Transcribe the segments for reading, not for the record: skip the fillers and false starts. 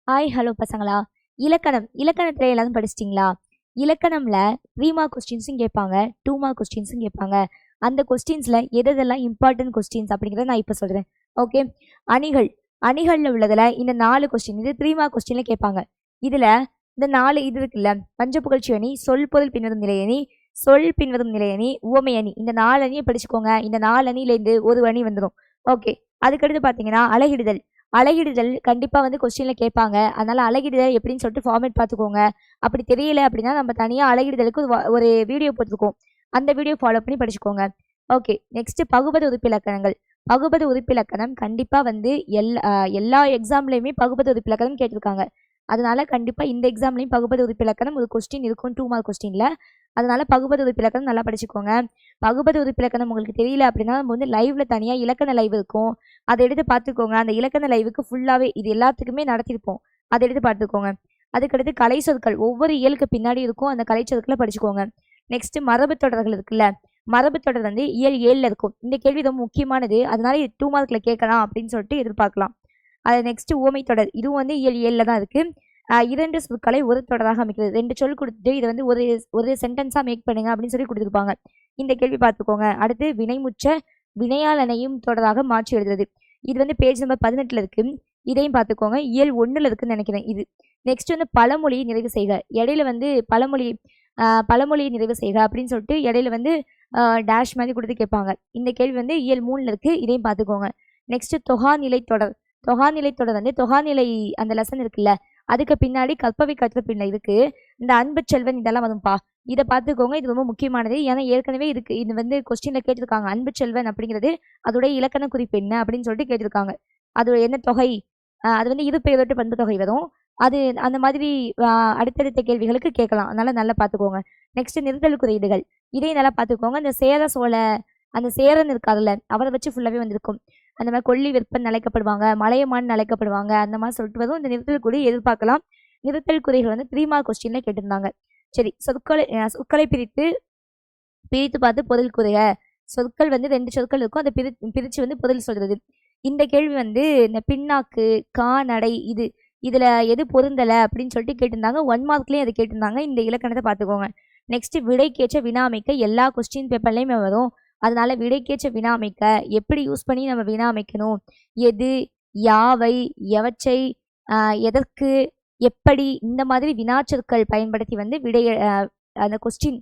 Hi hello பசங்களா. இலக்கணத்துல எல்லாரும் படிச்சிட்டிங்களா? இலக்கணம்ல 3 mark கொஸ்டின்ஸும் கேட்பாங்க, 2 மார்க் கொஸ்டின்ஸும் கேட்பாங்க. அந்த கொஸ்டின்ஸ்ல எதெல்லாம் இம்பார்ட்டன்ட் கொஸ்டின்ஸ் அப்படிங்கிறத நான் இப்போ சொல்றேன். ஓகே. அணிகள் அணிகள்ல உள்ளதுல இந்த 4 கொஸ்டின் இது 3 மார்க் கொஸ்டின்ல கேட்பாங்க. இதுல இந்த 4 இது இருக்குல்ல, பஞ்சப்புகழ்ச்சி அணி, சொல் பொருள் பின்வரும் நிலையணி, சொல் பின்வரும் நிலையணி, உவமை அணி. இந்த 4 அணியை படிச்சுக்கோங்க. இந்த 4 அணிலேருந்து ஒரு அணி வந்துடும். ஓகே. அதுக்கடுத்து பார்த்தீங்கன்னா அழகிடுதல் கண்டிப்பாக வந்து கொஸ்டினில் கேட்பாங்க. அதனால் அழகிடுதல் எப்படின்னு சொல்லிட்டு ஃபார்மேட் பார்த்துக்கோங்க. அப்படி தெரியல அப்படின்னா நம்ம தனியாக அழகிடுதலுக்கு ஒரு வீடியோ போட்டிருக்கோம். அந்த வீடியோ ஃபாலோ பண்ணி படிச்சுக்கோங்க. ஓகே. நெக்ஸ்ட் பகுபத உறுப்பிலக்கணங்கள். பகுபத உறுப்பிலக்கணம் கண்டிப்பாக வந்து எல்லா எக்ஸாம்லேயுமே பகுபத உறுப்பிலக்கணம் கேட்டிருக்காங்க. அதனால கண்டிப்பாக இந்த எக்ஸாம்லையும் பகுபத உறுப்பிலக்கணம் ஒரு கொஸ்டின் இருக்கும் 2 மார்க் கொஸ்டினில். அதனால பகுபத உறுப்பிலக்கணம் நல்லா படிச்சுக்கோங்க. பகுபத உறுப்பிலக்கணம் உங்களுக்கு தெரியல அப்படின்னா நம்ம வந்து லைவ்ல தனியாக இலக்கண லைவ் இருக்கும், அதை எடுத்து பார்த்துக்கோங்க. அந்த இலக்கண லைவுக்கு ஃபுல்லாகவே இது எல்லாத்துக்குமே நடத்திருப்போம், அதை எடுத்து பார்த்துக்கோங்க. அதுக்கடுத்து கலை சொற்கள் ஒவ்வொரு இயலுக்கு பின்னாடி இருக்கும், அந்த கலை சொற்களை படிச்சுக்கோங்க. நெக்ஸ்ட் மரபு தொடர்கள் இருக்குல்ல, மரபு தொடர் வந்து இயல் 7ல் இருக்கும். இந்த கேள்வி ரொம்ப முக்கியமானது, அதனால 2 மார்க்ல கேட்கலாம் அப்படின்னு சொல்லிட்டு எதிர்பார்க்கலாம். அது நெக்ஸ்ட் உவமை தொடர், இதுவும் வந்து இயல் 7ல் தான் இருக்கு. 2 சொற்களை ஒரு தொடராக அமைக்கிறது. 2 சொல் கொடுத்துட்டு இதை வந்து ஒரு சென்டென்ஸாக மேக் பண்ணுங்க அப்படின்னு சொல்லி கொடுத்துருப்பாங்க. இந்த கேள்வி பார்த்துக்கோங்க. அடுத்து வினைமுற்ற வினையாளனையும் தொடராக மாற்றி எழுதுறது. இது வந்து பேஜ் நம்பர் 18ல் இருக்கு. இதையும் பார்த்துக்கோங்க. இயல் 1ல் இருக்குன்னு நினைக்கிறேன் இது. நெக்ஸ்ட் வந்து பழமொழியை நிறைவு செய்க. இடையில வந்து பழமொழியை நிறைவு செய்க அப்படின்னு சொல்லிட்டு இடையில வந்து டேஷ் மாதிரி கொடுத்து கேட்பாங்க. இந்த கேள்வி வந்து இயல் 3ல் இருக்கு. இதையும் பார்த்துக்கோங்க. நெக்ஸ்ட் தொகாநிலை தொடர். தொகாநிலை தொடர் வந்து தொகாநிலை அந்த லெசன் இருக்குல்ல, அதுக்கு பின்னாடி கற்பவை கற்ற பின்ன இருக்கு. இந்த அன்பு செல்வன் இதெல்லாம் வரும்பா, இதை பார்த்துக்கோங்க. இது ரொம்ப முக்கியமானது. ஏன்னா ஏற்கனவே இது வந்து கொஸ்டின்ல கேட்டிருக்காங்க. அன்பு செல்வன் அப்படிங்கிறது அதோடைய இலக்கண குறிப்பு என்ன அப்படின்னு சொல்லிட்டு கேட்டிருக்காங்க. அது என்ன தொகை, அது வந்து இரு பெயரொட்டு பண்பு தொகை வரும். அது அந்த மாதிரி அடுத்தடுத்த கேள்விகளுக்கு கேட்கலாம். அதனால நல்லா பார்த்துக்கோங்க. நெக்ஸ்ட் நிறுத்தல் குறியீடுகள், இதையும் நல்லா பார்த்துக்கோங்க. இந்த அந்த சேரன் இருக்காதுல்ல, அவரை வச்சு ஃபுல்லாகவே வந்திருக்கும். அந்த மாதிரி கொல்லி விற்பன் அழைக்கப்படுவாங்க, மலையமான் அழைக்கப்படுவாங்க, அந்த மாதிரி சொல்லிட்டு வரும். இந்த நிறுத்தல் குறி எதிர்பார்க்கலாம். நிறுத்தல் குறிகள் வந்து 3 மார்க் கொஸ்டின்ல கேட்டிருந்தாங்க. சரி, சொற்களை பிரித்து பார்த்து பொருள் கூறுக. சொற்கள் வந்து 2 சொற்கள் இருக்கும், அதை பிரித்து வந்து பொருள் சொல்றது. இந்த கேள்வி வந்து இந்த பின்னாக்கு காநடை இதுல எது பொருந்தலை அப்படின்னு சொல்லிட்டு கேட்டிருந்தாங்க. 1 மார்க்லேயும் அதை கேட்டிருந்தாங்க. இந்த இலக்கணத்தை பார்த்துக்கோங்க. நெக்ஸ்ட் விடைக்கேற்ற வினா அமைக்க எல்லா கொஸ்டின் பேப்பர்லையுமே வரும். அதனால விடைக்கேற்ற வினா அமைக்க எப்படி யூஸ் பண்ணி நம்ம வினா அமைக்கணும், எது, யாவை, எவற்றை, எதற்கு, எப்படி, இந்த மாதிரி வினாச்சொற்கள் பயன்படுத்தி வந்து அந்த கொஸ்டின்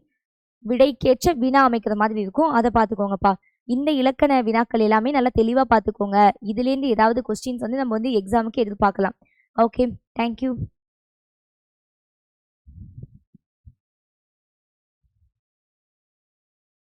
விடைக்கேற்ற வினா அமைக்கிற மாதிரி இருக்கும். அதை பார்த்துக்கோங்கப்பா. இந்த இலக்கண வினாக்கள் எல்லாமே நல்லா தெளிவாக பார்த்துக்கோங்க. இதுலேருந்து ஏதாவது கொஸ்டின்ஸ் வந்து நம்ம வந்து எக்ஸாமுக்கு எதிர்பார்க்கலாம். Okay, thank you.